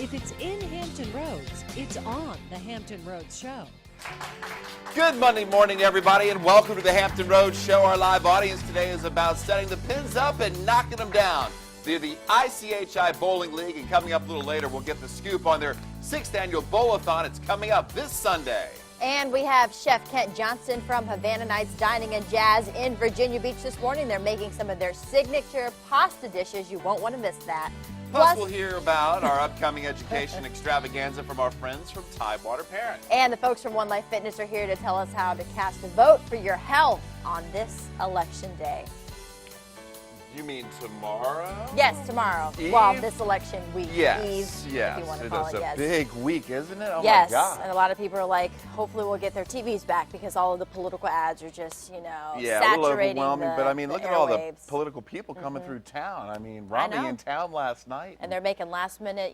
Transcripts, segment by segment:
If it's in Hampton Roads, it's on the Hampton Roads Show. Good Monday morning, everybody, and welcome to the Hampton Roads Show. Our live audience today is about setting the pins up and knocking them down via the ICHI Bowling League. And coming up a little later, we'll get the scoop on their 6th annual Bowl-a-thon. It's coming up this Sunday. And we have Chef Kent Johnson from Havana Nights Dining and Jazz in Virginia Beach this morning. They're making some of their signature pasta dishes. You won't want to miss that. Plus, we'll hear about our upcoming education extravaganza from our friends from Tidewater Parent. And the folks from One Life Fitness are here to tell us how to cast a vote for your health on this election day. You mean tomorrow? Yes, tomorrow. Eve? Well, this election week. Yes, Eve, yes. if you want to call It's it, a yes. big week, isn't it? Oh, yes, my God. and a lot of people are like, hopefully we'll get their TVs back because all of the political ads are just, yeah, a little saturating overwhelming. But I mean, look at all the political people coming through town. I mean, Romney in town last night. And they're making last-minute,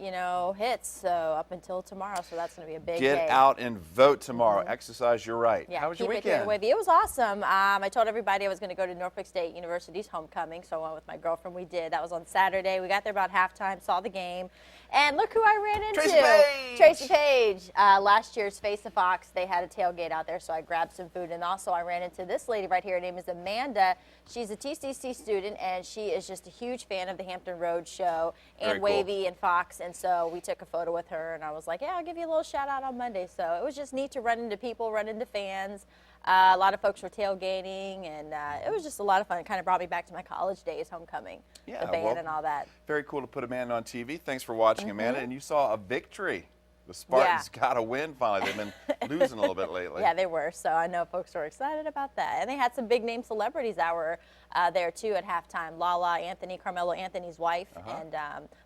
hits so up until tomorrow. So that's going to be a big day. Get out and vote tomorrow. Exercise, you're right. Yeah, how was your keep it weekend? here with you. It was awesome. I told everybody I was going to go to Norfolk State University's homecoming, so I went with my girlfriend. We did. That was on Saturday. We got there about halftime, saw the game, and look who I ran into. Tracy Page. Tracy Page. Last year's Face the Fox, they had a tailgate out there, so I grabbed some food, and also I ran into this lady right here. Her name is Amanda. She's a TCC student, and she is just a huge fan of the Hampton Roads Show and Wavy and Fox, and so we took a photo with her, and I was like, yeah, I'll give you a little shout out on Monday. So it was just neat to run into people, run into fans. A lot of folks were tailgating, and it was just a lot of fun. It kind of brought me back to my college days, homecoming, the band and all that. Very cool to put Amanda on TV. Thanks for watching, Amanda. And you saw a victory. The Spartans got a win finally. They've been losing a little bit lately. Yeah, they were. So I know folks were excited about that. And they had some big-name celebrities that were there, too, at halftime. Lala Anthony, Carmelo Anthony's wife, and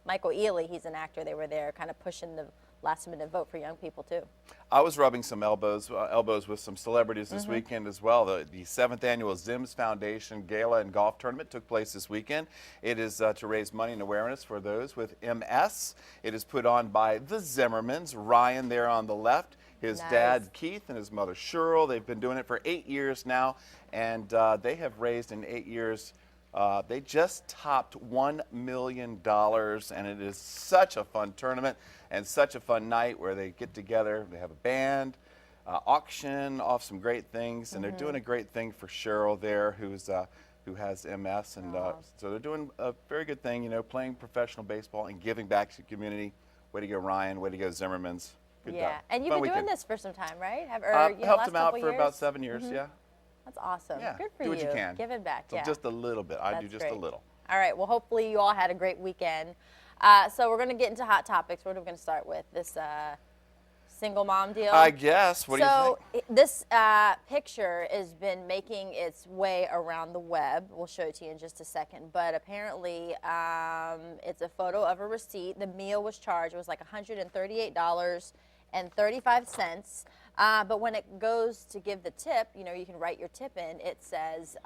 Michael Ealy, he's an actor. They were there kind of pushing the last-minute vote for young people, too. I was rubbing some elbows with some celebrities this weekend as well. The 7th annual Zims Foundation Gala and Golf Tournament took place this weekend. It is to raise money and awareness for those with MS. It is put on by the Zimmermans. Ryan there on the left, his dad Keith and his mother Cheryl. They've been doing it for 8 years now, and they have raised in 8 years. They just topped $1 million, and it is such a fun tournament and such a fun night where they get together. They have a band, auction off some great things, and they're doing a great thing for Cheryl there, who has MS, and so they're doing a very good thing, playing professional baseball and giving back to the community. Way to go, Ryan. Way to go, Zimmermans. Good job. And you've been doing this for some time, right? Helped them out for about 7 years, yeah. That's awesome. Yeah. Good for do you. what you can. Giving back, So just a little bit. I do just a little. All right. Well, hopefully you all had a great weekend. So we're going to get into hot topics. What are we going to start with? This single mom deal? I guess. What do you think? So this picture has been making its way around the web. We'll show it to you in just a second. But apparently it's a photo of a receipt. The meal was charged. It was like $138.35. But when it goes to give the tip, you can write your tip in. It says,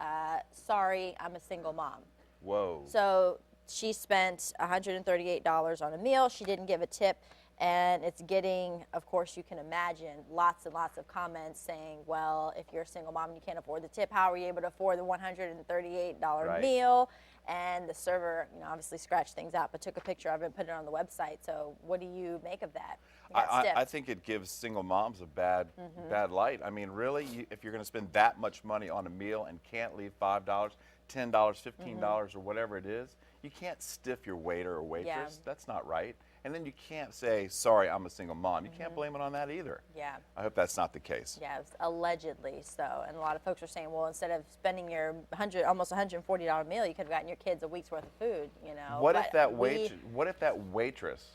sorry, I'm a single mom. Whoa. So she spent $138 on a meal. She didn't give a tip. And it's getting, of course, you can imagine, lots and lots of comments saying, well, if you're a single mom and you can't afford the tip, how are you able to afford the $138 meal? And the server, obviously scratched things out, but took a picture of it and put it on the website. So what do you make of that? I think it gives single moms a bad light. I mean, really, if you're going to spend that much money on a meal and can't leave $5, $10, $15, or whatever it is, you can't stiff your waiter or waitress. That's not right. And then you can't say, sorry, I'm a single mom. You can't blame it on that either. Yeah. I hope that's not the case. Yeah, allegedly so. And a lot of folks are saying, well, instead of spending your almost $140 meal, you could have gotten your kids a week's worth of food, What if that waitress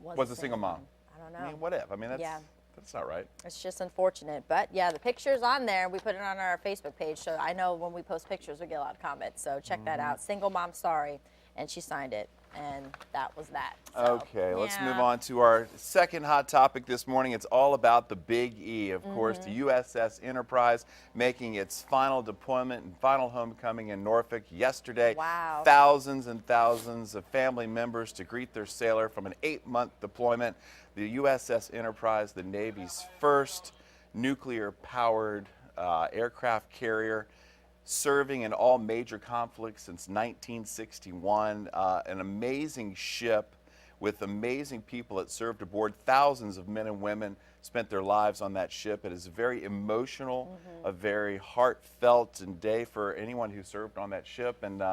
was a single mom? I don't know. I mean, what if? I mean, that's not right. It's just unfortunate. But, yeah, the picture's on there. We put it on our Facebook page. So I know when we post pictures, we get a lot of comments. So check that out. Single mom, sorry. And she signed it. And that was that. So, okay, let's move on to our second hot topic this morning. It's all about the Big E, of course, the USS Enterprise making its final deployment and final homecoming in Norfolk yesterday. Wow. Thousands and thousands of family members to greet their sailor from an 8-month deployment. The USS Enterprise, the Navy's first nuclear-powered aircraft carrier, serving in all major conflicts since 1961, an amazing ship with amazing people that served aboard. Thousands of men and women spent their lives on that ship. It is a very emotional, a very heartfelt day for anyone who served on that ship. And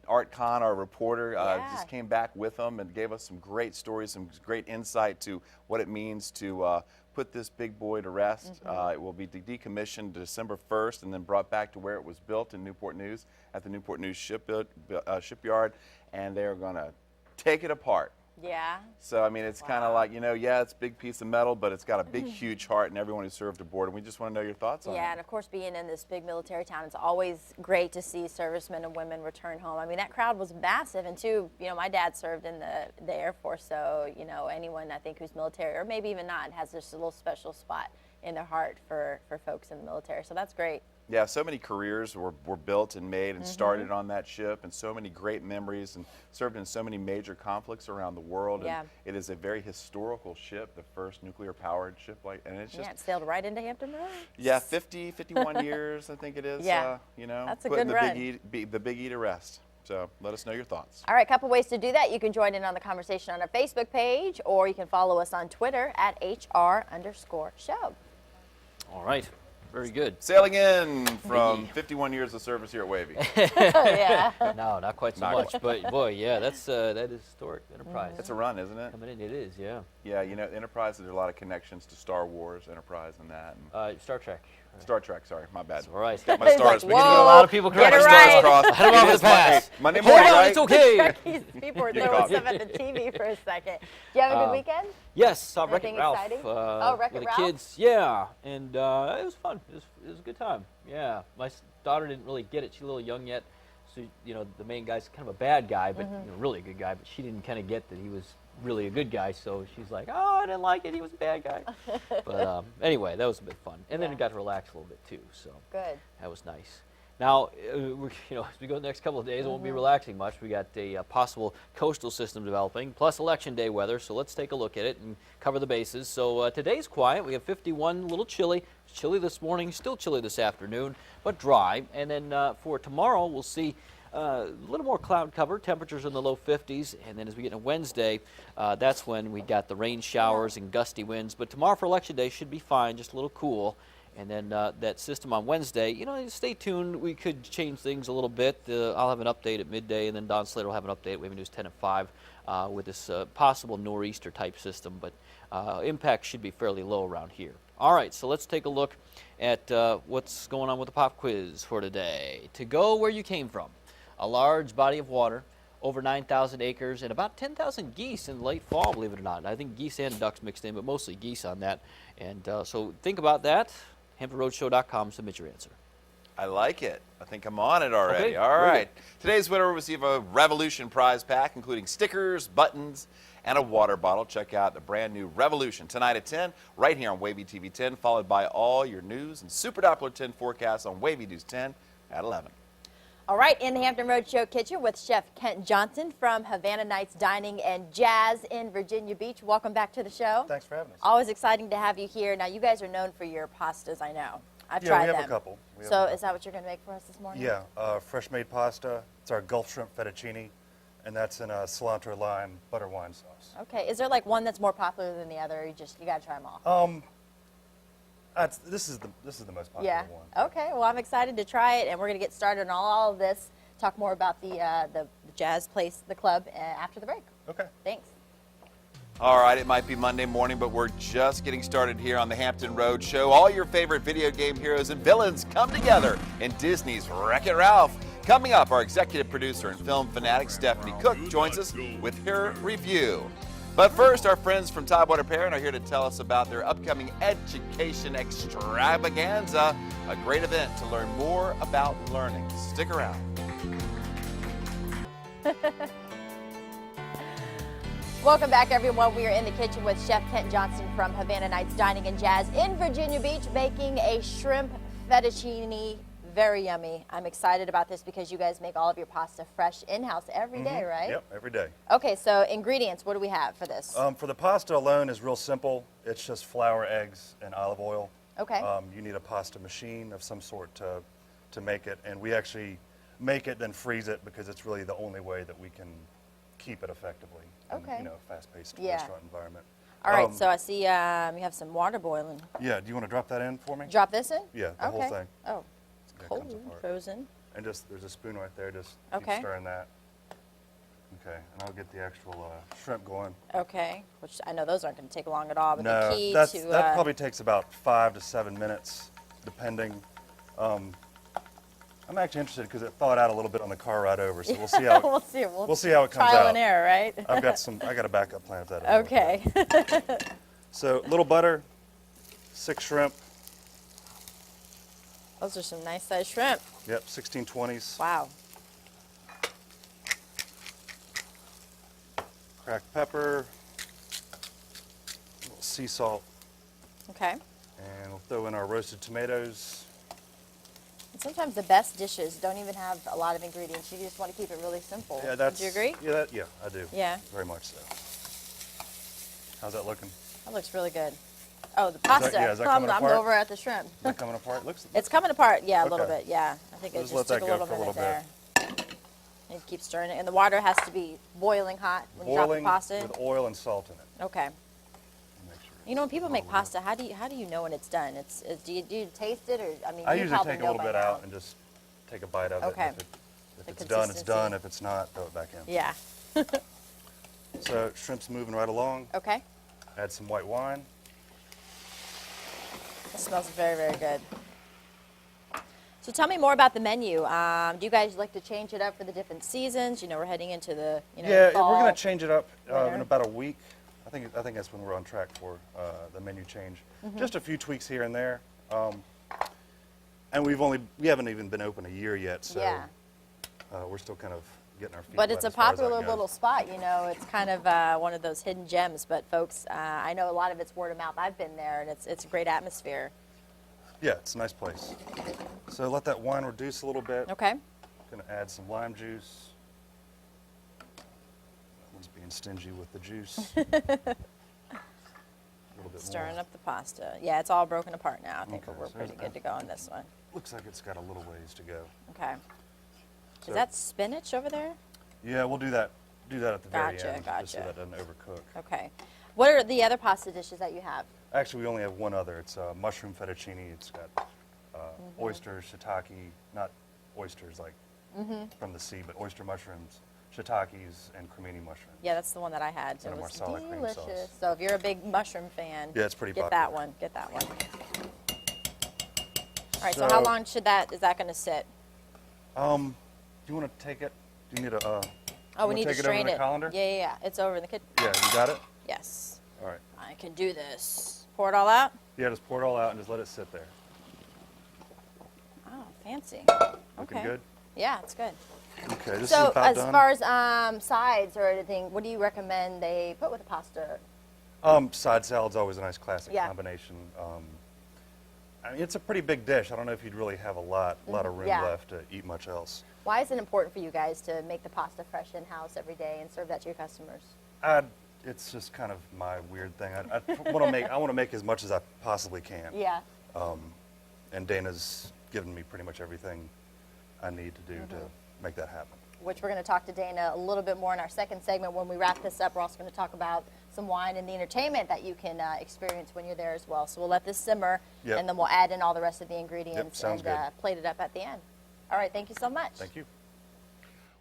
Art Kahn, our reporter, just came back with them and gave us some great stories, some great insight to what it means to put this big boy to rest. It will be decommissioned December 1st and then brought back to where it was built in Newport News at the Newport News shipyard, and they're going to take it apart. Yeah. So, I mean, it's kind of like, you know, yeah, it's a big piece of metal, but it's got a big, huge heart, and everyone who served aboard. And we just want to know your thoughts on it. Yeah, and of course, being in this big military town, it's always great to see servicemen and women return home. I mean, that crowd was massive. And, too, you know, my dad served in the Air Force, so, you know, anyone, I think, who's military, or maybe even not, has just a little special spot in their heart for folks in the military. So that's great. Yeah, so many careers were built and made and started on that ship, and so many great memories, and served in so many major conflicts around the world. Yeah. And it is a very historical ship, the first nuclear-powered ship, and it's just, Yeah, it sailed right into Hampton Roads. yeah, 51 years, I think it is. Yeah. You know, That's a putting good run. the Big E to rest. So let us know your thoughts. All right, a couple ways to do that. You can join in on the conversation on our Facebook page, or you can follow us on Twitter at @HR_show. All right. Very good. Sailing in from 51 years of service here at Wavy. Yeah. No, not quite so Not much, but boy, yeah, that is historic Enterprise. It's a run, isn't it? Coming in, it is, yeah. Yeah, you know, Enterprise, there's a lot of connections to Star Wars, Enterprise, and that. And Star Trek. Star Trek, sorry, my bad. All right. Got my He's stars. like, We can do whoa, a lot of people get correct it my stars right. crossed. Head 'em off It the is Monday. pass. Monday Hold morning, on, right? it's okay. Trekkies, people were Get throwing caught. stuff at the TV for a second. Did you have a good weekend? Yes, saw Wreck-It Anything Ralph. exciting? Oh, Wreck-It with the Ralph? kids. Yeah, and it was fun. It was a good time. Yeah, my daughter didn't really get it. She's a little young yet, so you know the main guy's kind of a bad guy, but you know, really a good guy. But she didn't kind of get that he was really a good guy, so she's like, "Oh, I didn't like it. He was a bad guy." But anyway, that was a bit fun, and then Yeah. it got to relax a little bit too. So Good. that was nice. Now, you know, as we go the next couple of days, it won't be relaxing much. We got a possible coastal system developing, plus election day weather. So let's take a look at it and cover the bases. So today's quiet. We have 51, a little chilly. It's chilly this morning, still chilly this afternoon, but dry. And then for tomorrow, we'll see a little more cloud cover, temperatures in the low 50s. And then as we get into Wednesday, that's when we got the rain showers and gusty winds. But tomorrow for election day should be fine, just a little cool. And then that system on Wednesday, you know, stay tuned. We could change things a little bit. I'll have an update at midday, and then Don Slater will have an update at Wavy News 10 and 5 with this possible nor'easter type system. But impact should be fairly low around here. All right, so let's take a look at what's going on with the pop quiz for today. To go where you came from, a large body of water, over 9,000 acres, and about 10,000 geese in late fall, believe it or not. I think geese and ducks mixed in, but mostly geese on that. And so think about that. HamptonRoadshow.com, submit your answer. I like it. I think I'm on it already. Okay, All very right. Today's winner will receive a Revolution prize pack, including stickers, buttons, and a water bottle. Check out the brand new Revolution tonight at 10, right here on Wavy TV 10, followed by all your news and Super Doppler 10 forecasts on Wavy News 10 at 11. All right, in the Hampton Roads Show kitchen with Chef Kent Johnson from Havana Nights Dining and Jazz in Virginia Beach. Welcome back to the show. Thanks for having us. Always exciting to have you here. Now, you guys are known for your pastas, I know. I've Yeah, tried we have them. a couple. We have So a is couple. that what you're going to make for us this morning? Yeah, fresh made pasta. It's our Gulf shrimp fettuccine, and that's in a cilantro lime butter wine sauce. Okay. Is there like one that's more popular than the other? Or you got to try them all? This is the most popular Yeah. one. Okay. Well, I'm excited to try it, and we're going to get started on all of this. Talk more about the jazz place, the club, after the break. Okay. Thanks. All right, it might be Monday morning, but we're just getting started here on the Hampton Road Show. All your favorite video game heroes and villains come together in Disney's Wreck-It Ralph. Coming up, our executive producer and film fanatic Stephanie Cook joins us with her review. But first, our friends from Tidewater Parent are here to tell us about their upcoming education extravaganza, a great event to learn more about learning. Stick around. Welcome back, everyone. We are in the kitchen with Chef Kent Johnson from Havana Nights Dining and Jazz in Virginia Beach, making a shrimp fettuccine. Very yummy. I'm excited about this because you guys make all of your pasta fresh in-house every day, right? Yep, every day. Okay, so ingredients, what do we have for this? For the pasta alone is real simple. It's just flour, eggs, and olive oil. Okay. You need a pasta machine of some sort to make it, and we actually make it then freeze it because it's really the only way that we can keep it effectively Okay. in, a fast-paced Yeah. restaurant environment. All right, so I see you have some water boiling. Yeah, do you want to drop that in for me? Drop this in? Yeah, the whole Okay. thing. Oh, Yeah, it cold, comes apart. frozen. And just, there's a spoon right there, just Okay. keep stirring that. Okay, and I'll get the actual shrimp going. Okay, which I know those aren't going to take long at all, but No, the key that to probably takes about 5 to 7 minutes, depending. I'm actually interested because it thawed out a little bit on the car ride over, so we'll see how we'll see. we'll see how it comes trial out. and error, right? I got a backup plan if that doesn't work Okay. out. So, little butter, 6 shrimp. Those are some nice sized shrimp. Yep, 1620s. Wow. Cracked pepper, a little sea salt, Okay. and we'll throw in our roasted tomatoes. And sometimes the best dishes don't even have a lot of ingredients. You just want to keep it really simple. Yeah, that's. Do you agree? Yeah, I do. Yeah. Very much so. How's that looking? That looks really good. Oh, the pasta. yeah, is that coming I'm apart? over at the shrimp. Is that coming apart? Looks. It's coming apart, yeah, a little Okay. bit, yeah. I think it Just just let took that a go little for a minute little there. And keep stirring it, and the water has to be boiling hot when you drop the Boiling pasta in. with oil and salt in it. Okay. Make sure You know, when people it's make all over. pasta, how do you know when it's done? Do you taste it, or I mean, I you usually probably take a know little by bit now. out and just take a bite of Okay. it. If The it's done, it's done. consistency. If it's not, throw it back in. Yeah. So shrimp's moving right along. Okay. Add some white wine. It smells very, very good. So tell me more about the menu. Do you guys like to change it up for the different seasons? You know, we're heading into the Yeah, fall. we're going to change it up winter. in about a week. I think that's when we're on track for the menu change. Mm-hmm. Just a few tweaks here and there. And we haven't even been open a year yet, so Yeah. we're still kind of getting our feet But wet it's a as far as that popular goes. little spot, you know. It's kind of one of those hidden gems. But folks, I know a lot of it's word of mouth. I've been there, and it's a great atmosphere. Yeah, it's a nice place. So let that wine reduce a little bit. Okay. Going to add some lime juice. That one's being stingy with the juice. A little bit Stirring more. up the pasta. Yeah, it's all broken apart now. I think Okay, we're so pretty good to go on this one. Looks like it's got a little ways to go. Okay. So- Is that spinach over there? Yeah, we'll do that. Do that at the very Gotcha, end, just so gotcha. that doesn't overcook. Okay. What are the other pasta dishes that you have? Actually, we only have one other. It's mushroom fettuccine. It's got Mm-hmm. oysters, shiitake, not oysters like Mm-hmm. from the sea, but oyster mushrooms, shiitakes, and cremini mushrooms. Yeah, that's the one that I had. And a It was Marsala cream delicious. sauce. So if you're a big mushroom fan, Yeah, it's pretty get that popular. one. Get that one. All right. So how long is that going to sit? Do you want to take it? Do you need a? Oh, we wanna need to take it over in strain the it. colander? Yeah. It's over in the kitchen. Yeah, you got it. Yes. All right. I can do this. Pour it all out. Yeah, just pour it all out and just let it sit there. Oh, fancy. Looking Okay. good. Yeah, it's good. Okay, this is So about as done. far as sides or anything, what do you recommend they put with the pasta? Side salad's always a nice classic Yeah. combination. I mean, it's a pretty big dish. I don't know if you'd really have a lot of room Yeah. left to eat much else. Why is it important for you guys to make the pasta fresh in-house every day and serve that to your customers? It's just kind of my weird thing. I want to make as much as I possibly can. Yeah. And Dana's given me pretty much everything I need to do to make that happen. Which we're going to talk to Dana a little bit more in our second segment. When we wrap this up, we're also going to talk about some wine and the entertainment that you can experience when you're there as well. So we'll let this simmer, Yep. and then we'll add in all the rest of the ingredients sounds and plate it up at the end. All right, thank you so much. Thank you.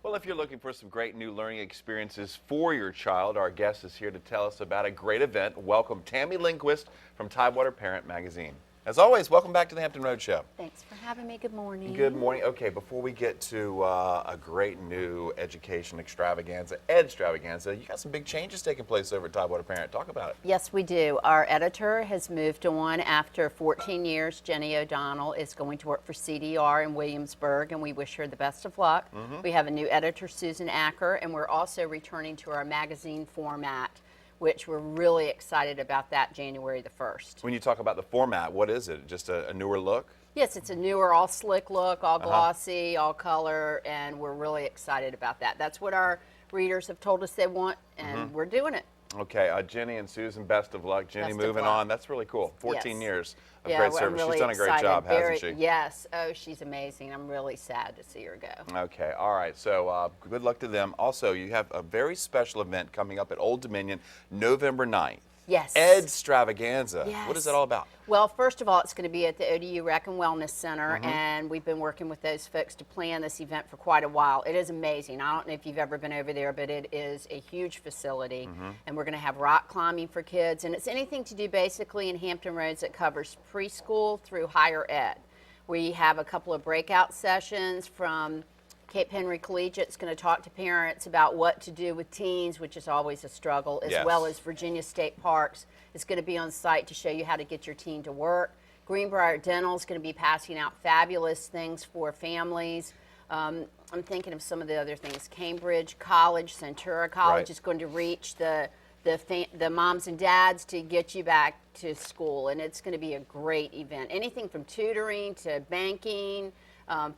Well, if you're looking for some great new learning experiences for your child, our guest is here to tell us about a great event. Welcome Tammy Lindquist from Tidewater Parent Magazine. As always, welcome back to the Hampton Road Show. Thanks for having me. Good morning. Good morning. Okay, before we get to a great new education extravaganza, you got some big changes taking place over at Tidewater Parent. Talk about it. Yes, we do. Our editor has moved on after 14 years. Jenny O'Donnell is going to work for CDR in Williamsburg, and we wish her the best of luck. We have a new editor, Susan Acker, and we're also returning to our magazine format, which we're really excited about that January the 1st. When you talk about the format, what is it? Just a newer look? Yes, it's a newer, all slick look, all glossy, all color, and we're really excited about that. That's what our readers have told us they want, and we're doing it. Okay, Jenny and Susan, best of luck. Jenny, Best of moving luck. on. That's really cool. 14 Yes. years of Yeah, great well, I'm service. really She's done a great excited. job, hasn't she? Yes. Oh, she's amazing. I'm really sad to see her go. Okay, all right. So good luck to them. Also, you have a very special event coming up at Old Dominion November 9th. Yes. Edstravaganza. What is Yes. that all about? Well, first of all, it's going to be at the ODU Rec and Wellness Center, Mm-hmm. and we've been working with those folks to plan this event for quite a while. It is amazing. I don't know if you've ever been over there, but it is a huge facility, Mm-hmm. and we're going to have rock climbing for kids, and it's anything to do basically in Hampton Roads that covers preschool through higher ed. We have a couple of breakout sessions from Cape Henry Collegiate's going to talk to parents about what to do with teens, which is always a struggle, as Yes. well as Virginia State Parks is going to be on site to show you how to get your teen to work. Greenbrier Dental is going to be passing out fabulous things for families. I'm thinking of some of the other things. Cambridge College, Centura College Right. is going to reach the moms and dads to get you back to school, and it's going to be a great event. Anything from tutoring to banking,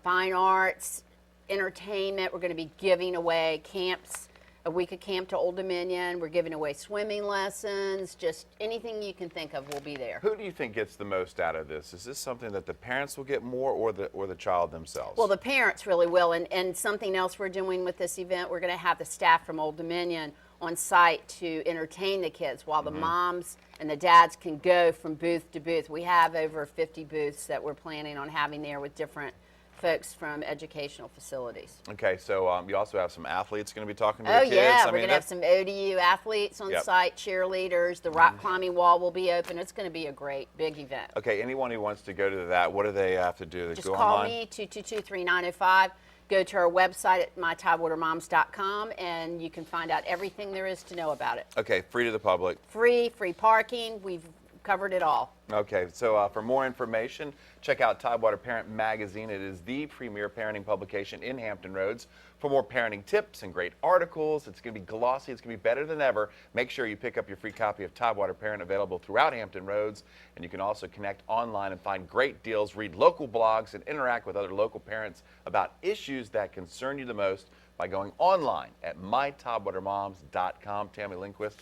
fine arts, entertainment. We're going to be giving away camps, a week of camp to Old Dominion. We're giving away swimming lessons. Just anything you can think of will be there. Who do you think gets the most out of this? Is this something that the parents will get more, or the child themselves? Well, the parents really will. And something else we're doing with this event, we're going to have the staff from Old Dominion on site to entertain the kids while the moms and the dads can go from booth to booth. We have over 50 booths that we're planning on having there with different folks from educational facilities. Okay, so you also have some athletes going to be talking to Oh, the kids. yeah, I we're mean, going to have some ODU athletes on Yep. site, cheerleaders. The rock climbing wall will be open. It's going to be a great, big event. Okay, anyone who wants to go to that, what do they have to do? They Just go call online? me, 222-3905. Go to our website at mytidewatermoms.com, and you can find out everything there is to know about it. Okay, free to the public. Free parking. We've covered it all. Okay, so for more information, check out Tidewater Parent Magazine. It is the premier parenting publication in Hampton Roads. For more parenting tips and great articles, it's going to be glossy, it's going to be better than ever. Make sure you pick up your free copy of Tidewater Parent, available throughout Hampton Roads. And you can also connect online and find great deals, read local blogs, and interact with other local parents about issues that concern you the most by going online at mytidewatermoms.com. Tammy Lindquist,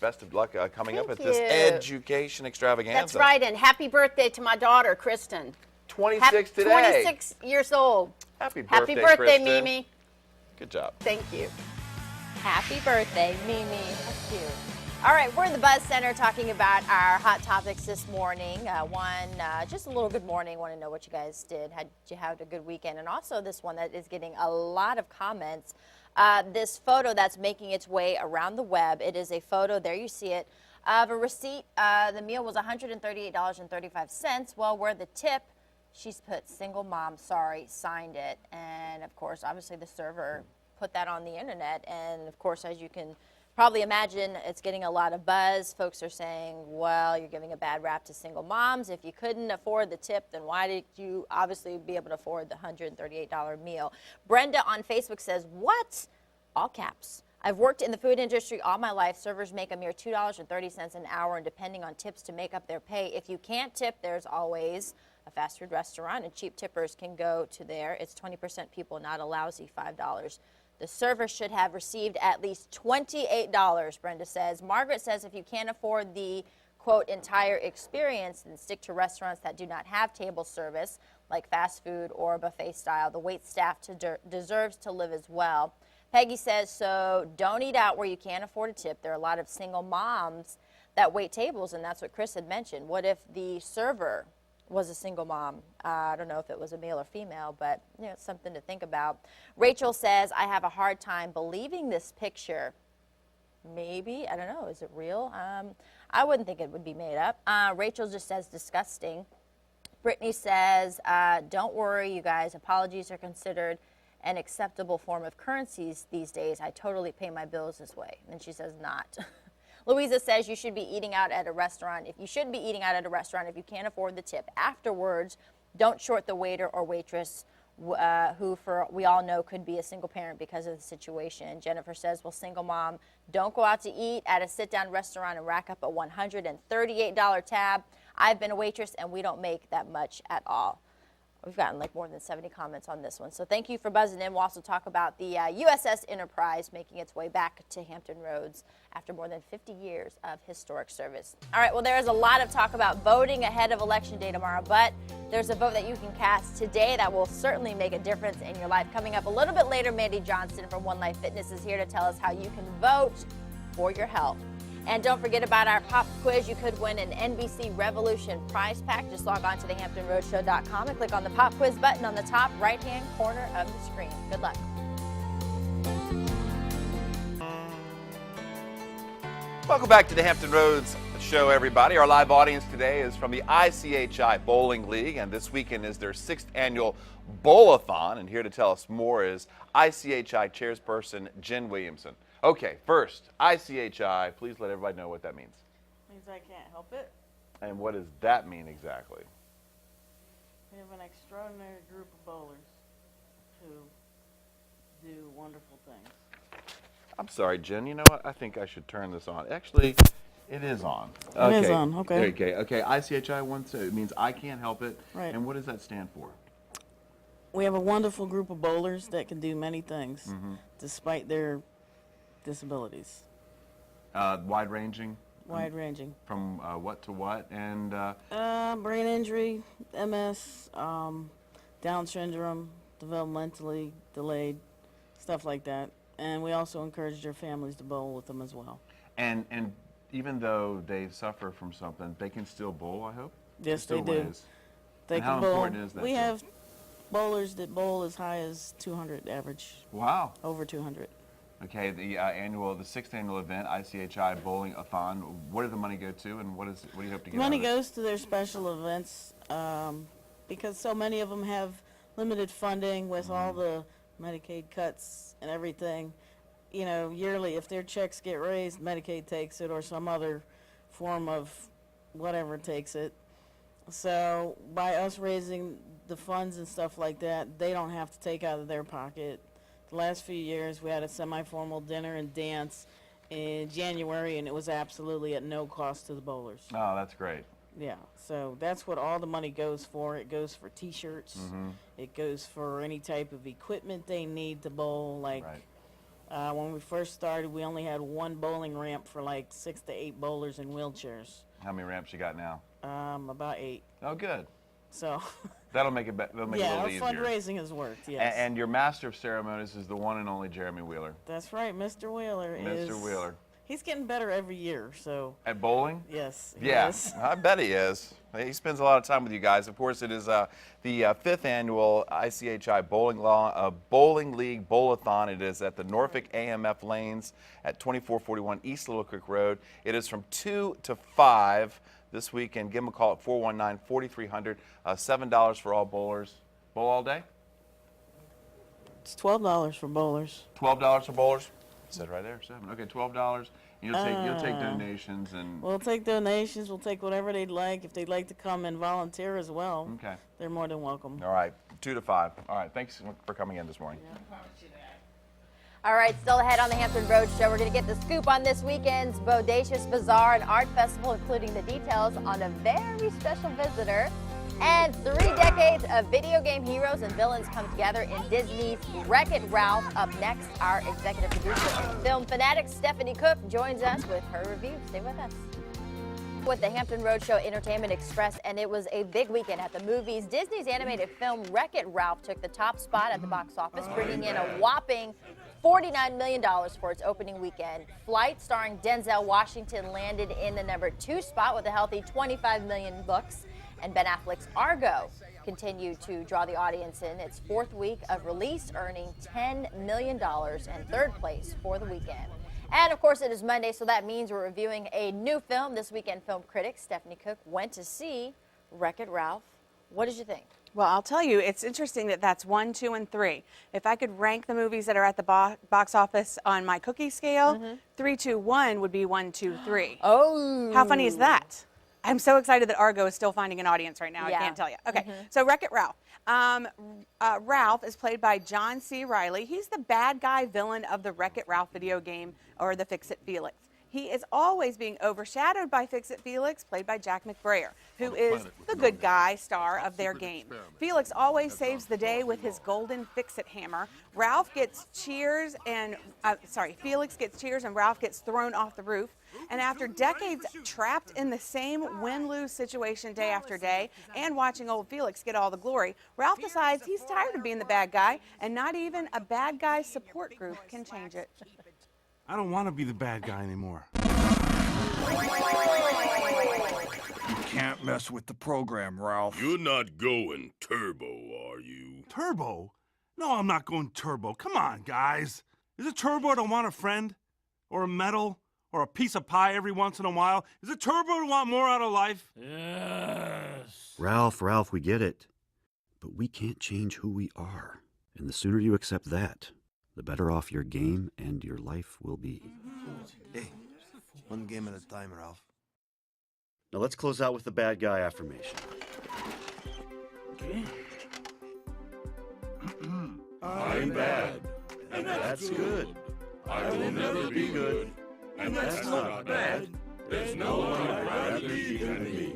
best of luck coming up at Thank this you. education extravaganza. That's right, and happy birthday to my daughter, Kristen. 26 today. 26 years old. Happy birthday, Happy birthday, Kristen. Mimi. Good job. Thank you. Happy birthday, Mimi. That's cute. All right, we're in the Buzz Center talking about our hot topics this morning. Just a little good morning. Want to know what you guys did. Had you had a good weekend? And also this one that is getting a lot of comments. This photo that's making its way around the web. It is a photo, there you see it, of a receipt. The meal was $138.35. Well, where the tip, she's put single mom, sorry, signed it. And of course, obviously the server put that on the internet. And of course, as you can probably imagine, it's getting a lot of buzz. Folks are saying, well, you're giving a bad rap to single moms. If you couldn't afford the tip, then why did you obviously be able to afford the $138 meal? Brenda on Facebook says, what? All caps. I've worked in the food industry all my life. Servers make a mere $2.30 an hour, and depending on tips to make up their pay. If you can't tip, there's always a fast food restaurant, and cheap tippers can go to there. It's 20% people, not a lousy $5. The server should have received at least $28, Brenda says. Margaret says if you can't afford the, quote, entire experience, then stick to restaurants that do not have table service, like fast food or buffet style. The wait staff deserves to live as well. Peggy says, so don't eat out where you can't afford a tip. There are a lot of single moms that wait tables, and that's what Chris had mentioned. What if the server was a single mom? I don't know if it was a male or female, but you know, it's something to think about. Rachel says, I have a hard time believing this picture. Maybe, I don't know, is it real? I wouldn't think it would be made up. Rachel just says disgusting. Brittany says, don't worry, you guys, apologies are considered an acceptable form of currencies these days. I totally pay my bills this way. And she says not. Louisa says you should be eating out at a restaurant. If you should be eating out at a restaurant, if you can't afford the tip afterwards, don't short the waiter or waitress who we all know could be a single parent because of the situation. Jennifer says, well, single mom, don't go out to eat at a sit-down restaurant and rack up a $138 tab. I've been a waitress and we don't make that much at all. We've gotten like more than 70 comments on this one. So thank you for buzzing in. We'll also talk about the USS Enterprise making its way back to Hampton Roads after more than 50 years of historic service. All right, well, there is a lot of talk about voting ahead of Election Day tomorrow, but there's a vote that you can cast today that will certainly make a difference in your life. Coming up a little bit later, Mandy Johnston from One Life Fitness is here to tell us how you can vote for your health. And don't forget about our pop quiz. You could win an NBC Revolution prize pack. Just log on to thehamptonroadshow.com and click on the pop quiz button on the top right-hand corner of the screen. Good luck. Welcome back to the Hampton Roads Show, everybody. Our live audience today is from the ICHI Bowling League, and this weekend is their 6th annual Bowl-a-thon. And here to tell us more is ICHI chairperson Jen Williamson. Okay, first, ICHI, please let everybody know what that means. Means I can't help it. And what does that mean exactly? We have an extraordinary group of bowlers who do wonderful things. I'm sorry, Jen, you know what? I think I should turn this on. Actually, it is on. It is on, okay. Okay, ICHI wants to, it means I can't help it. Right. And what does that stand for? We have a wonderful group of bowlers that can do many things despite their disabilities. Wide-ranging? Wide-ranging. From what to what? And Brain injury, MS, Down syndrome, developmentally delayed, stuff like that. And we also encourage their families to bowl with them as well. And even though they suffer from something, they can still bowl, I hope? Yes, they do. Ways. They And can how bowl. important is that We to them? have bowlers that bowl as high as 200 average, Wow. over 200. Okay, the 6th annual event, ICHI Bowling-a-thon. Where does the money go to, and what do you hope to get Money out of it? goes to their special events because so many of them have limited funding with all the Medicaid cuts and everything. You know, yearly, if their checks get raised, Medicaid takes it or some other form of whatever takes it. So by us raising the funds and stuff like that, they don't have to take out of their pocket. The last few years, we had a semi-formal dinner and dance in January, and it was absolutely at no cost to the bowlers. Oh, that's great. Yeah, so that's what all the money goes for. It goes for T-shirts. It goes for any type of equipment they need to bowl. Like Right. when we first started, we only had one bowling ramp for like 6 to 8 bowlers in wheelchairs. How many ramps you got now? About 8. Oh, good. So That'll make it, that'll make it a yeah, little our easier. fundraising has worked. Yes, And your master of ceremonies is the one and only Jeremy Wheeler. that's right. Mr. Wheeler is. Mr. Wheeler. He's getting better every year. So At bowling? yes. he Yeah, is. I bet he is. He spends a lot of time with you guys. Of course, it is the 5th annual ICHI Bowling League Bowl-a-thon. It is at the Norfolk AMF Lanes at 2441 East Little Creek Road. It is from 2 to 5 this weekend. Give them a call at 419-4300. $7 for all bowlers. Bowl all day? It's $12 for bowlers. $12 for bowlers? It said right there, 7. Okay, $12. You'll take donations and We'll take donations. We'll take whatever they'd like. If they'd like to come and volunteer as well, okay. they're more than welcome. All right, 2 to 5. All right, thanks for coming in this morning. All right, still ahead on the Hampton Roads Show. We're going to get the scoop on this weekend's Bodacious Bazaar and Art Festival, including the details on a very special visitor. And 3 decades of video game heroes and villains come together in Disney's Wreck-It Ralph. Up next, our executive producer and film fanatic Stephanie Cook joins us with her review. Stay with us. With the Hampton Roadshow Entertainment Express, and it was a big weekend at the movies. Disney's animated film Wreck-It Ralph took the top spot at the box office, bringing in a whopping $49 million for its opening weekend. Flight, starring Denzel Washington, landed in the number 2 spot with a healthy $25 million bucks, and Ben Affleck's Argo continued to draw the audience in its 4th week of release, earning $10 million and 3rd place for the weekend. And of course, it is Monday, so that means we're reviewing a new film. This weekend, film critic Stephanie Cook went to see Wreck-It Ralph. What did you think? Well, I'll tell you, it's interesting that that's 1, 2, and 3. If I could rank the movies that are at the box office on my cookie scale, 3, 2, 1 would be 1, 2, 3. Oh. How funny is that? I'm so excited that Argo is still finding an audience right now. Yeah. I can't tell you. Okay, so Wreck-It Ralph. Ralph is played by John C. Reilly. He's the bad guy villain of the Wreck-It Ralph video game, or the Fix-It Felix. he is always being overshadowed by Fix-It Felix, played by Jack McBrayer, who is the good guy star of their game. Felix always saves the day with his golden Fix-It hammer. Felix gets cheers and Ralph gets thrown off the roof. And after decades trapped in the same win-lose situation day after day and watching old Felix get all the glory, Ralph decides he's tired of being the bad guy, and not even a bad guy support group can change it. I don't want to be the bad guy anymore. You can't mess with the program, Ralph. You're not going turbo, are you? Turbo? No, I'm not going turbo. Come on, guys. Is it turbo to want a friend? Or a medal? Or a piece of pie every once in a while? Is it turbo to want more out of life? Yes. Ralph, we get it. But we can't change who we are. And the sooner you accept that, the better off your game and your life will be. Hey, one game at a time, Ralph. Now let's close out with the bad guy affirmation. Okay. I'm bad. And that's good. I will never be good. And that's not bad. There's no one I'd rather be than me.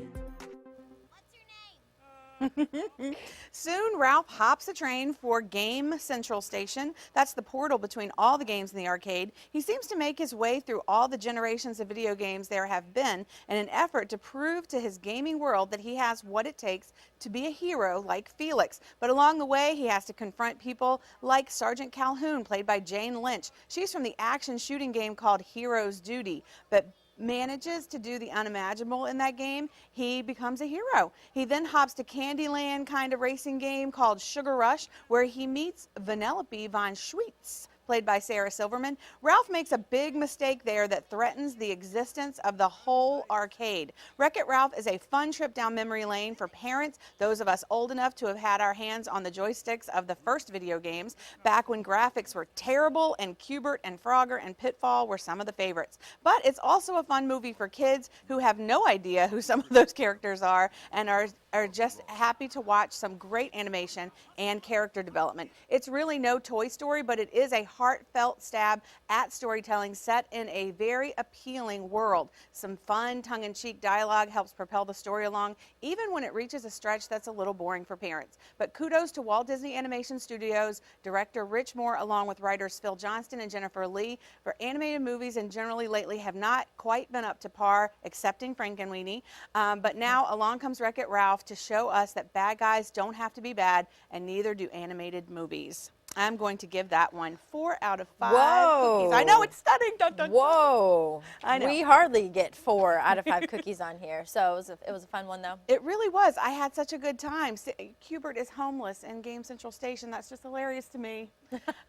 Soon, Ralph hops a train for Game Central Station. That's the portal between all the games in the arcade. He seems to make his way through all the generations of video games there have been in an effort to prove to his gaming world that he has what it takes to be a hero like Felix. But along the way, he has to confront people like Sergeant Calhoun, played by Jane Lynch. She's from the action shooting game called Hero's Duty, but manages to do the unimaginable in that game. He becomes a hero. He then hops to Candyland kind of racing game called Sugar Rush, where he meets Vanellope von Schweetz, played by Sarah Silverman. Ralph makes a big mistake there that threatens the existence of the whole arcade. Wreck-It Ralph is a fun trip down memory lane for parents, those of us old enough to have had our hands on the joysticks of the first video games, back when graphics were terrible and Q*bert and Frogger and Pitfall were some of the favorites. But it's also a fun movie for kids who have no idea who some of those characters are and are just happy to watch some great animation and character development. It's really no Toy Story, but it is a heartfelt stab at storytelling set in a very appealing world. Some fun, tongue-in-cheek dialogue helps propel the story along, even when it reaches a stretch that's a little boring for parents. But kudos to Walt Disney Animation Studios, director Rich Moore, along with writers Phil Johnston and Jennifer Lee, for animated movies and generally lately have not quite been up to par, excepting Frankenweenie. But now along comes Wreck-It Ralph to show us that bad guys don't have to be bad, and neither do animated movies. I'm going to give that one 4 out of 5 cookies. I know, it's stunning. Dun, dun, dun. Whoa. I know. We hardly get 4 out of 5 cookies on here. So it was a fun one, though. It really was. I had such a good time. Q*bert is homeless in Game Central Station. That's just hilarious to me.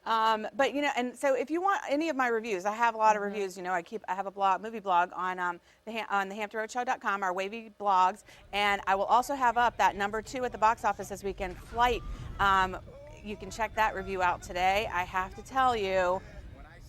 But, you know, and so if you want any of my reviews, I have a lot of reviews. You know, I have a blog, movie blog on the HamptonRoadshow.com, our Wavy blogs. And I will also have up that #2 at the box office this weekend, Flight. You can check that review out today. I have to tell you,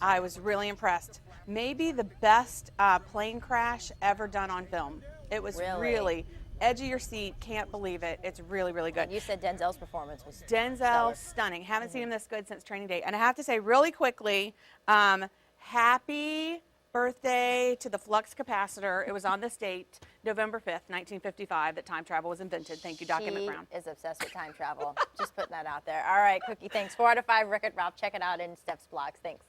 I was really impressed. Maybe the best plane crash ever done on film. It was really edge of your seat, can't believe it. It's really, really good. And you said Denzel's performance was Denzel, stunning. Haven't seen him this good since Training Day. And I have to say really quickly, happy birthday to the flux capacitor. It was on this date, November 5th, 1955, that time travel was invented. Thank you, Doc Emmett Brown. She is obsessed with time travel. Just putting that out there. All right, Cookie, thanks. 4 out of 5, Wreck-It Ralph. Check it out in Steph's blogs. Thanks.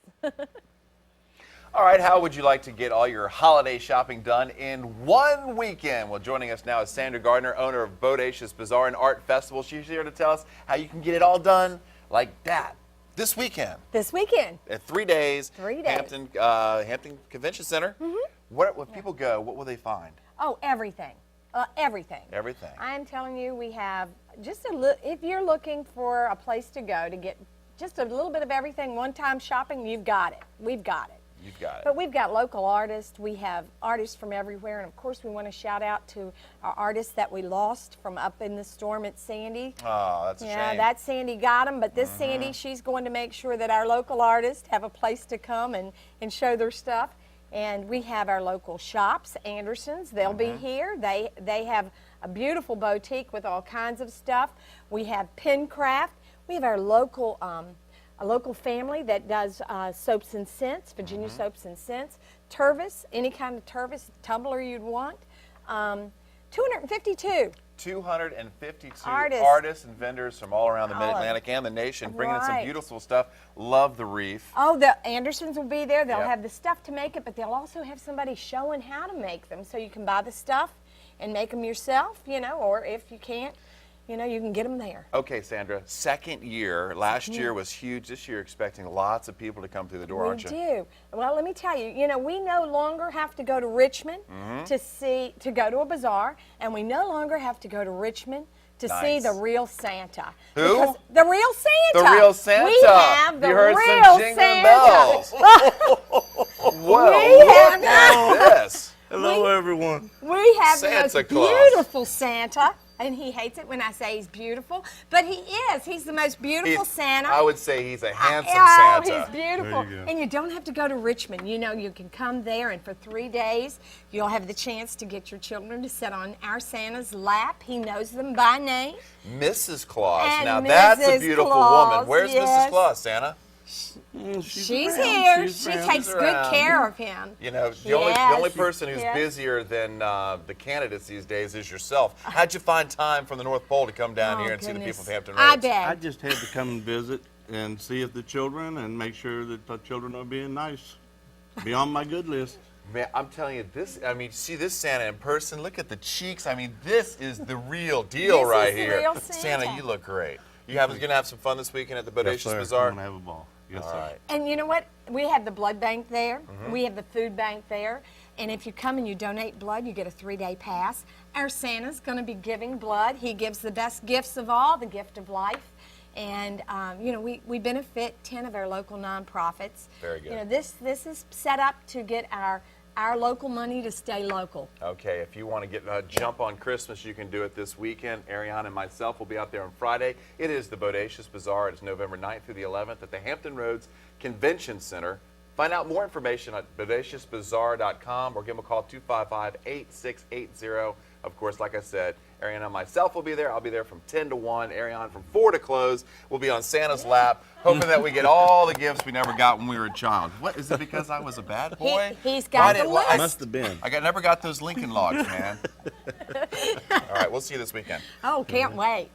All right, how would you like to get all your holiday shopping done in one weekend? Well, joining us now is Sandra Gardner, owner of Bodacious Bazaar and Art Festival. She's here to tell us how you can get it all done like that this weekend. This weekend. At 3 days. 3 days. Hampton Convention Center. When people go, what will they find? Oh, everything. Everything. Everything. I'm telling you, we have just if you're looking for a place to go to get just a little bit of everything, one-time shopping, you've got it. We've got it. You've got it. But we've got local artists. We have artists from everywhere. And, of course, we want to shout out to our artists that we lost from up in the storm at Sandy. Oh, that's a shame. Yeah, that Sandy got them. But this Sandy, she's going to make sure that our local artists have a place to come and show their stuff. And we have our local shops, Anderson's. They'll be here. They have a beautiful boutique with all kinds of stuff. We have Pencraft. We have our local a local family that does soaps and scents, Virginia Soaps and Scents. THRS, any kind of THRS tumbler you'd want. 252. 252 Artists. artists and vendors from all around the All Mid-Atlantic and the nation, bringing in some Right. beautiful stuff. Love the wreath. Oh, the Andersons will be there. They'll Yep. have the stuff to make it, but they'll also have somebody showing how to make them, so you can buy the stuff and make them yourself, you know, or if you can't, you know, you can get them there. Okay, Sandra, second year. Last year was huge. This year, expecting lots of people to come through the door, We aren't you? do. Well, let me tell you, you know, we no longer have to go to Richmond to go to a bazaar, and we no longer have to go to Richmond to see Nice. the real Santa. Who? Because the real Santa. The real Santa. We have the you heard real some jingling Santa. bells. Whoa, We look have at this. Hello, everyone. We have the Santa most Claus. beautiful Santa, and he hates it when I say he's beautiful, but he is. He's the most beautiful Santa. I would say he's a handsome Oh, Santa. he's beautiful. There you go. And you don't have to go to Richmond. You know, you can come there, and for 3 days, you'll have the chance to get your children to sit on our Santa's lap. He knows them by name. Mrs. Claus. And Now that's a Mrs. beautiful Claus, woman. Where's Mrs. yes. Claus, Santa? She's here. She's She around. takes She's good around. care of him. You know, the Yes. only person who's Yes. busier than the candidates these days is yourself. How'd you find time from the North Pole to come down Oh, here and see the goodness. people of Hampton Roads? I bet. I just had to come and visit and see if the children and make sure that the children are being nice. Be on my good list. Man, I'm telling you, this, I mean, see this Santa in person, look at the cheeks. I mean, this is the real deal This right is the here. real Santa. You look great. You're going to have some fun this weekend at the Yes, Bodacious sir. Bazaar? I'm gonna have a ball. Yes, All sir. right. And you know what? We have the blood bank there. Mm-hmm. We have the food bank there. And if you come and you donate blood, you get a 3-day pass. Our Santa's going to be giving blood. He gives the best gifts of all, the gift of life. And, you know, we benefit 10 of our local nonprofits. Very good. You know, this is set up to get our local money to stay local. Okay, if you want to get a jump on Christmas, you can do it this weekend. Ariana and myself will be out there on Friday. It is the Bodacious Bazaar. It's November 9th through the 11th at the Hampton Roads Convention Center. Find out more information at bodaciousbazaar.com or give them a call 255-8680. Of course, like I said, Ariana and myself will be there. I'll be there from 10 to 1. Ariana from 4 to close. We'll be on Santa's lap, hoping that we get all the gifts we never got when we were a child. What, is it because I was a bad boy? He's got Why the did- list. Must have been. never got those Lincoln Logs, man. All right, we'll see you this weekend. Oh, can't wait.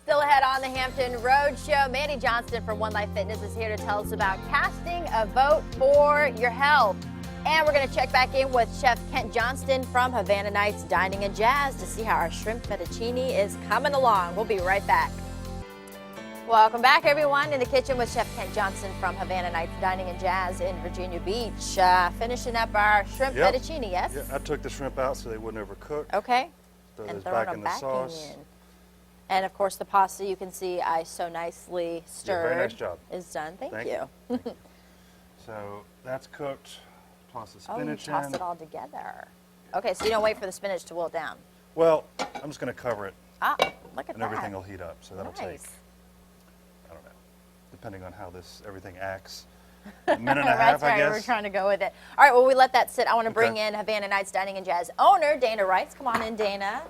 Still ahead on the Hampton Road Show, Mandy Johnston from One Life Fitness is here to tell us about casting a vote for your health. And we're going to check back in with Chef Kent Johnston from Havana Nights Dining and Jazz to see how our shrimp fettuccine is coming along. We'll be right back. Welcome back, everyone, in the kitchen with Chef Kent Johnston from Havana Nights Dining and Jazz in Virginia Beach. Finishing up our shrimp Yep. fettuccine, yes? Yeah, I took the shrimp out so they wouldn't overcook. Okay. Throw And those throwing back them in the back sauce. in. And of course, the pasta you can see I so nicely stirred. very nice job. Is done. Thank Thank you. So that's cooked. Toss the Oh, you spinach toss in. it all together. Okay, so you don't wait for the spinach to wilt down. Well, I'm just going to cover it Ah, look at and that. everything will heat up. So that'll take, Nice. I don't know, depending on how everything acts, a minute and a half, That's I right, guess. we're trying to go with it. All right, well, we let that sit. I want to bring Okay. in Havana Nights Dining and Jazz owner, Dana Wrights. Come on in, Dana.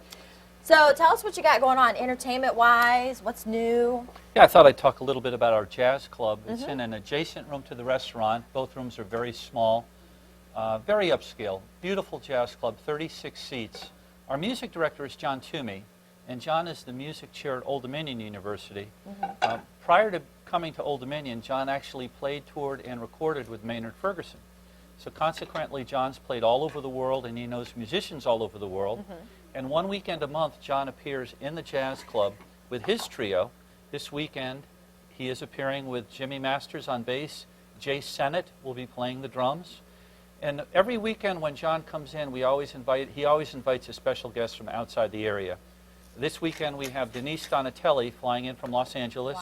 So tell us what you got going on entertainment-wise. What's new? Yeah, I thought I'd talk a little bit about our jazz club. It's in an adjacent room to the restaurant. Both rooms are very small, very upscale. Beautiful jazz club, 36 seats. Our music director is John Toomey, and John is the music chair at Old Dominion University. Prior to coming to Old Dominion, John actually played, toured, and recorded with Maynard Ferguson. So consequently, John's played all over the world, and he knows musicians all over the world. And one weekend a month, John appears in the jazz club with his trio. This weekend, he is appearing with Jimmy Masters on bass. Jay Sennett will be playing the drums. And every weekend when John comes in, he always invites a special guest from outside the area. This weekend, we have Denise Donatelli flying in from Los Angeles.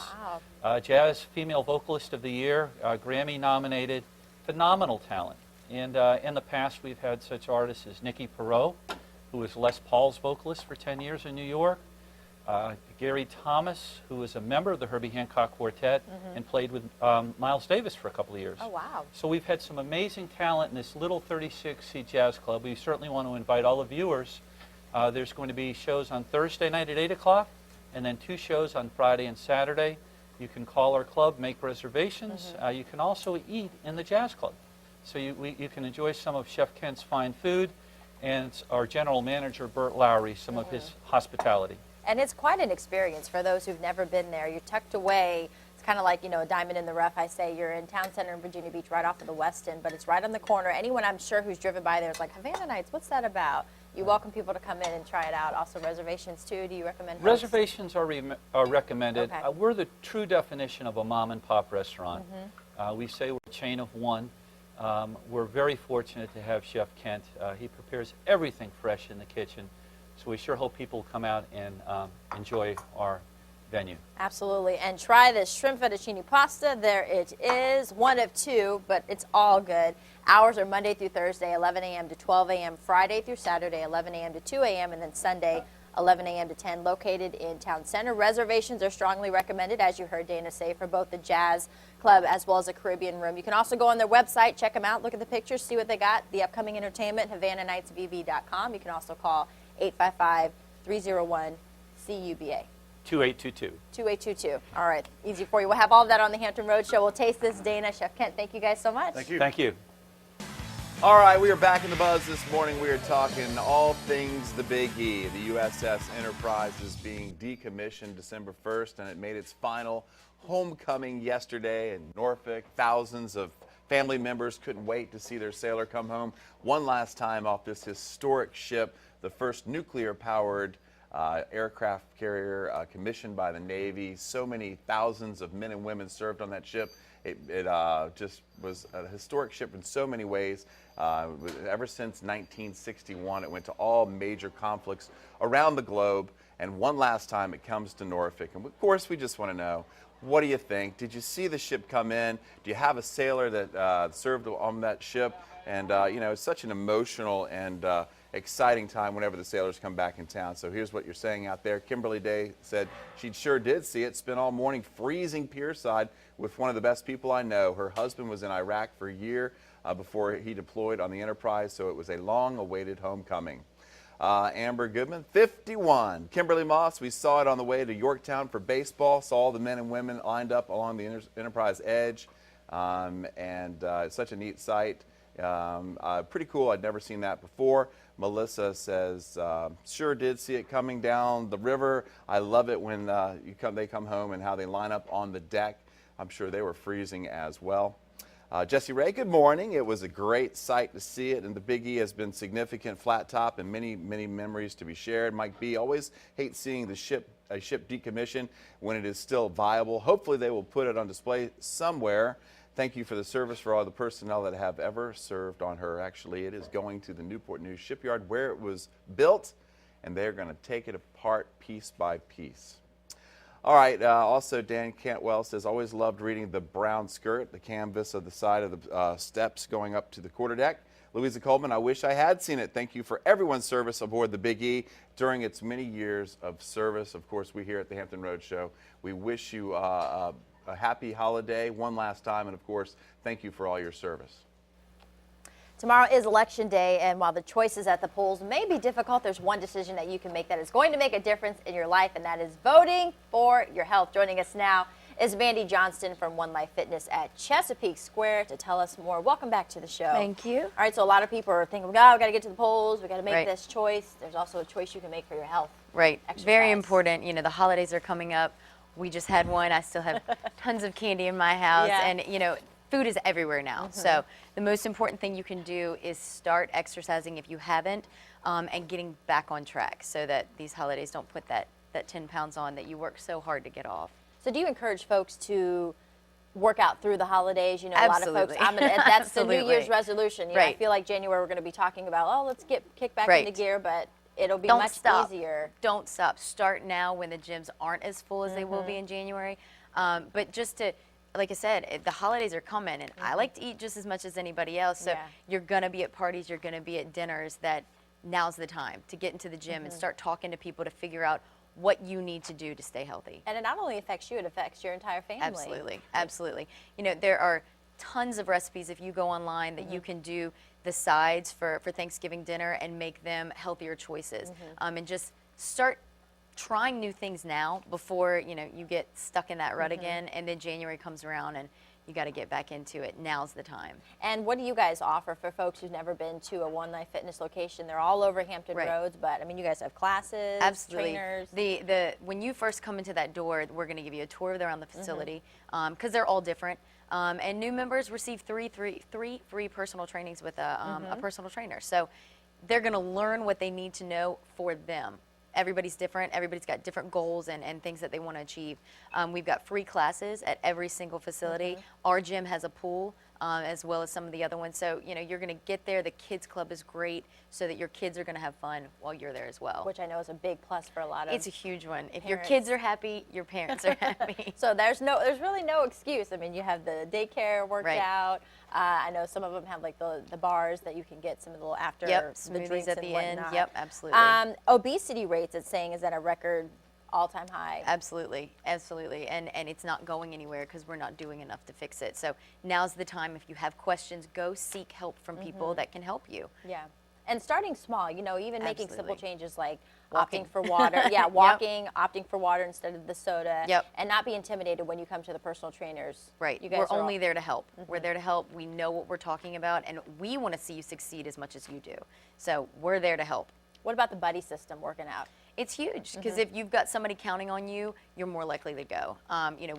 Wow. Jazz Female Vocalist of the Year, Grammy-nominated, phenomenal talent. And in the past, we've had such artists as Nikki Perot, who was Les Paul's vocalist for 10 years in New York, Gary Thomas, who was a member of the Herbie Hancock Quartet and played with Miles Davis for a couple of years. Oh, wow. So we've had some amazing talent in this little 36-seat jazz club. We certainly want to invite all the viewers. There's going to be shows on Thursday night at 8 o'clock, and then 2 shows on Friday and Saturday. You can call our club, make reservations. You can also eat in the jazz club. So you can enjoy some of Chef Kent's fine food and our general manager, Bert Lowry, some of his hospitality. And it's quite an experience for those who've never been there. You're tucked away. It's kind of like, you know, a diamond in the rough. I say you're in town center in Virginia Beach, right off of the West End, but it's right on the corner. Anyone I'm sure who's driven by there is like, Havana Nights, what's that about? You welcome people to come in and try it out. Also reservations too. Do you recommend folks? Reservations are recommended. Okay. We're the true definition of a mom and pop restaurant. We say we're a chain of one. We're very fortunate to have Chef Kent. He prepares everything fresh in the kitchen. So we sure hope people come out and enjoy our venue. Absolutely. And try this shrimp fettuccine pasta. There it is. One of two, but it's all good. Hours are Monday through Thursday, 11 a.m. to 12 a.m. Friday through Saturday, 11 a.m. to 2 a.m. and then Sunday, 11 a.m. to 10, located in Town Center. Reservations are strongly recommended, as you heard Dana say, for both the Jazz Club as well as the Caribbean Room. You can also go on their website, check them out, look at the pictures, see what they got, the upcoming entertainment, HavanaNightsVV.com. You can also call 855-301-CUBA. 2822. 2822. All right, easy for you. We'll have all of that on the Hampton Road Show. We'll taste this. Dana, Chef Kent, thank you guys so much. Thank you. Thank you. All right, we are back in the buzz this morning. We are talking all things the Big E. The USS Enterprise is being decommissioned December 1st, and it made its final homecoming yesterday in Norfolk. Thousands of family members couldn't wait to see their sailor come home one last time off this historic ship, the first nuclear-powered aircraft carrier commissioned by the Navy. So many thousands of men and women served on that ship. It just was a historic ship in so many ways. Ever since 1961, it went to all major conflicts around the globe. And one last time it comes to Norfolk. And of course, we just want to know, what do you think? Did you see the ship come in? Do you have a sailor that served on that ship? And, you know, it's such an emotional and exciting time whenever the sailors come back in town. So here's what you're saying out there. Kimberly Day said she sure did see it. Spent all morning freezing pierside with one of the best people I know. Her husband was in Iraq for a year before he deployed on the Enterprise, so it was a long-awaited homecoming. Amber Goodman, 51. Kimberly Moss, we saw it on the way to Yorktown for baseball. Saw all the men and women lined up along the Enterprise edge, and it's such a neat sight. Pretty cool. I'd never seen that before. Melissa says, sure did see it coming down the river. I love it when they come home and how they line up on the deck. I'm sure they were freezing as well. Jesse Ray, good morning. It was a great sight to see it, and the Big E has been significant, flat top, and many, many memories to be shared. Mike B. always hates seeing a ship decommissioned when it is still viable. Hopefully they will put it on display somewhere. Thank you for the service for all the personnel that have ever served on her. Actually, it is going to the Newport News Shipyard where it was built, and they're going to take it apart piece by piece. All right, also Dan Cantwell says, always loved reading the brown skirt, the canvas of the side of the steps going up to the quarterdeck. Louisa Coleman, I wish I had seen it. Thank you for everyone's service aboard the Big E during its many years of service. Of course, we here at the Hampton Road Show, we wish you a happy holiday one last time, and of course, thank you for all your service. Tomorrow is Election Day, and while the choices at the polls may be difficult, there's one decision that you can make that is going to make a difference in your life, and that is voting for your health. Joining us now is Vandy Johnston from One Life Fitness at Chesapeake Square to tell us more. Welcome back to the show. Thank you. All right, so a lot of people are thinking, oh, we got to get to the polls, we got to make this choice. There's also a choice you can make for your health. Right. Exercise. Very important. You know, the holidays are coming up. We just had one. I still have tons of candy in my house, and you know, food is everywhere now. So the most important thing you can do is start exercising if you haven't, and getting back on track so that these holidays don't put that 10 pounds on that you work so hard to get off. So do you encourage folks to work out through the holidays? You know, Absolutely. a lot of folks, that's the New Absolutely. Year's resolution. You know, I feel like January we're going to be talking about, oh, let's kick back into gear, but it'll be much easier. Don't stop. Start now when the gyms aren't as full as they will be in January. But just to, like I said, the holidays are coming, and I like to eat just as much as anybody else. So you're going to be at parties, you're going to be at dinners, that now's the time to get into the gym and start talking to people to figure out what you need to do to stay healthy. And it not only affects you, it affects your entire family. Absolutely. Absolutely. You know, there are tons of recipes if you go online that you can do the sides for Thanksgiving dinner and make them healthier choices. And just start trying new things now before, you know, you get stuck in that rut again, and then January comes around and you got to get back into it. Now's the time. And what do you guys offer for folks who've never been to a One Life Fitness location? They're all over Hampton Roads, but I mean, you guys have classes, Absolutely. trainers. When you first come into that door, we're going to give you a tour around the facility because they're all different. And new members receive three free personal trainings with a personal trainer. So they're going to learn what they need to know for them. Everybody's different. Everybody's got different goals and things that they want to achieve. We've got free classes at every single facility. Our gym has a pool as well as some of the other ones. So, you're going to get there. The kids club is great so that your kids are going to have fun while you're there as well. Which I know is a big plus for a lot of It's a huge one. If parents. your kids are happy, your parents are happy. So there's really no excuse. I mean, you have the daycare worked out. I know some of them have like the bars that you can get some of the little after the drinks at and the end. whatnot. Yep, absolutely. Obesity rates, it's saying, is at a record all-time high. Absolutely, absolutely, and it's not going anywhere because we're not doing enough to fix it. So now's the time. If you have questions, go seek help from people that can help you. Yeah, and starting small, even making simple changes like Walking. opting for water. Yeah, walking, opting for water instead of the soda. Yep. And not be intimidated when you come to the personal trainers. Right. You guys We're are only there to help. We're there to help. We know what we're talking about, and we want to see you succeed as much as you do. So we're there to help. What about the buddy system working out? It's huge because if you've got somebody counting on you, you're more likely to go.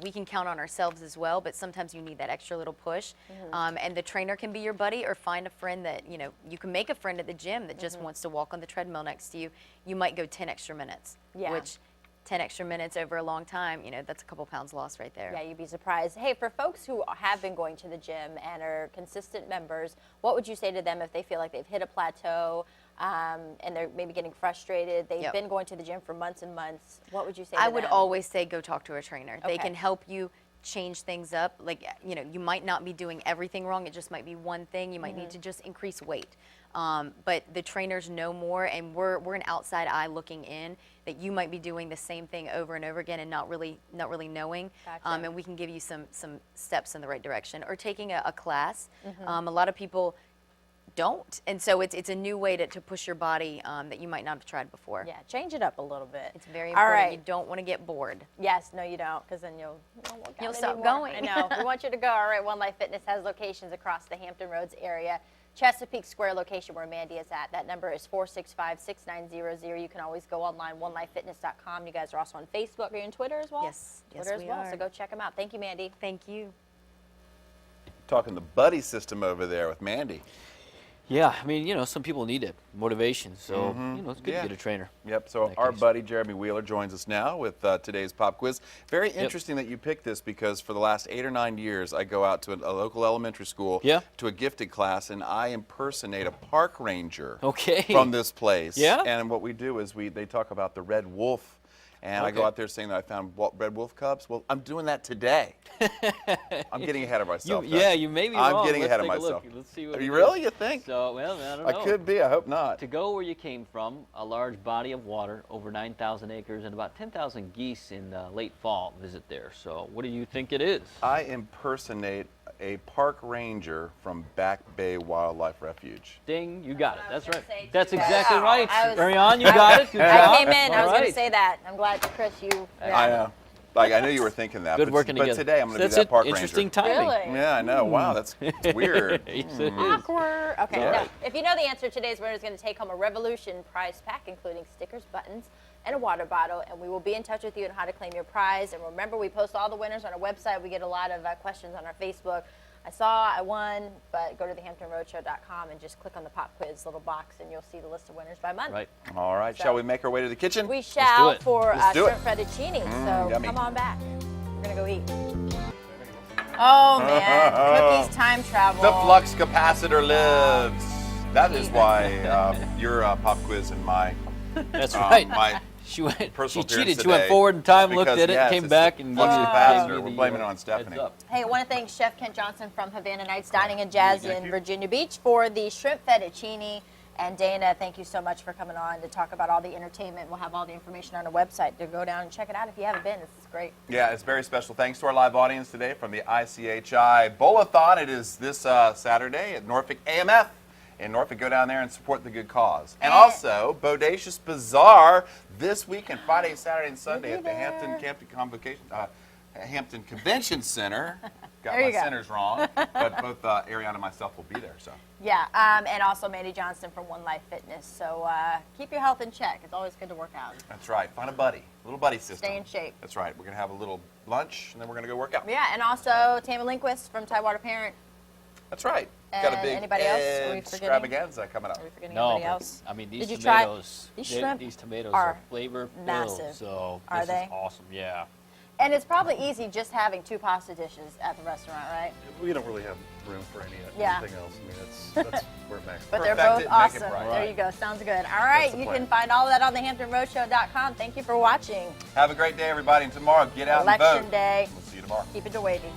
We can count on ourselves as well, but sometimes you need that extra little push. And the trainer can be your buddy, or find a friend that, you can make a friend at the gym that just wants to walk on the treadmill next to you. You might go 10 extra minutes, which 10 extra minutes over a long time, that's a couple pounds lost right there. Yeah, you'd be surprised. Hey, for folks who have been going to the gym and are consistent members, what would you say to them if they feel like they've hit a plateau and they're maybe getting frustrated? They've been going to the gym for months and months. What would you say to them? I would always say go talk to a trainer. They Okay. can help you change things up. Like, you might not be doing everything wrong. It just might be one thing. You might need to just increase weight. But the trainers know more, and we're an outside eye looking in that you might be doing the same thing over and over again and not really knowing. Gotcha. And we can give you some steps in the right direction, or taking a class. A lot of people don't, and so it's a new way to push your body that you might not have tried before. Yeah, change it up a little bit. It's very All important. right. You don't want to get bored. Yes, no, you don't, because then you'll work out stop anymore. going. I know. We want you to go. All right, One Life Fitness has locations across the Hampton Roads area. Chesapeake Square location where Mandy is at. That number is 465-6900. You can always go online, onelifefitness.com. You guys are also on Facebook. Are you on Twitter as well? Yes, Twitter as we well. are. So go check them out. Thank you, Mandy. Thank you. Talking the buddy system over there with Mandy. Yeah, I mean, some people need it, motivation. So, it's good to get a trainer. Yep, so our buddy Jeremy Wheeler joins us now with today's pop quiz. Very interesting that you picked this, because for the last 8 or 9 years, I go out to a local elementary school to a gifted class, and I impersonate a park ranger from this place. Yeah? And what we do is they talk about the red wolf. And I go out there saying that I found red wolf cubs. Well, I'm doing that today. I'm getting ahead of myself. You may be wrong. I'm getting ahead of Let's take a myself. look. Let's see what Are you really? You think? So, well, I don't know. I could be. I hope not. To go where you came from, a large body of water, over 9,000 acres, and about 10,000 geese in late fall visit there. So, what do you think it is? I impersonate a park ranger from Back Bay Wildlife Refuge. Ding, you got it. That's right. That's exactly right. I was- Marianne, you got it. Good job. I came in. I was going to right. say that. I'm glad, Chris, you. I know. Like, I knew you were thinking that. Good but, working but together. today I'm going to That's be that it. park Interesting ranger. timing. Really? Yeah, I know. Wow, that's weird. Yes, it is. Awkward. Okay, Yeah. now, if you know the answer, today's winner is going to take home a Revolution prize pack, including stickers, buttons, and a water bottle. And we will be in touch with you on how to claim your prize. And remember, we post all the winners on our website. We get a lot of questions on our Facebook. I won, but go to thehamptonroadshow.com and just click on the pop quiz little box, and you'll see the list of winners by month. Right. All right. So- shall we make our way to the kitchen? We shall it. for Let's do shrimp it. fettuccine. So yummy. come on back. We're going to go eat. Oh, man. Cookies time travel. The flux capacitor lives. That is why your pop quiz and my That's right. my She went. She personal cheated. appearance She went today forward in time, looked because, at it, yes, came it's back, the and flux gave capacitor. me We're the, blaming it on heads Stephanie. up. Hey, I want to thank Chef Kent Johnson from Havana Nights Dining and Jazz in Virginia Beach for the shrimp fettuccine. And Dana, thank you so much for coming on to talk about all the entertainment. We'll have all the information on our website to go down and check it out if you haven't been. This is great. Yeah, it's very special. Thanks to our live audience today from the ICHI Bowl-a-thon. It is this Saturday at Norfolk AMF in Norfolk. Go down there and support the good cause. And also, Bodacious Bazaar this weekend, Friday, Saturday, and Sunday at the Hampton Hampton Convention Center. Got There my you go. centers wrong, but both Ariana and myself will be there. So Yeah, and also Mandy Johnston from One Life Fitness. So keep your health in check. It's always good to work out. that's right. Find a buddy, little buddy system. Stay in shape. That's right. We're gonna have a little lunch, and then we're gonna go work out. Yeah, and also Tammy Lindquist from Tidewater Parent. That's right. And Got a big anybody else? Are we forgetting? extravaganza coming up. Are we forgetting No, anybody but, else? I mean, these Did you try- tomatoes, These shrimp these tomatoes are are flavor filled. massive. So Are this they? is awesome. Yeah. And it's probably easy just having 2 pasta dishes at the restaurant, right? We don't really have room for anything Yeah. else. I mean, that's where it maxes. But they're Perfect both it, make it awesome. right. There you go. Sounds good. All right, the you plan. can find all of that on the HamptonRoadshow.com. Thank you for watching. Have a great day, everybody, and tomorrow get out and Election vote. day. We'll see you tomorrow. Keep it to wavy.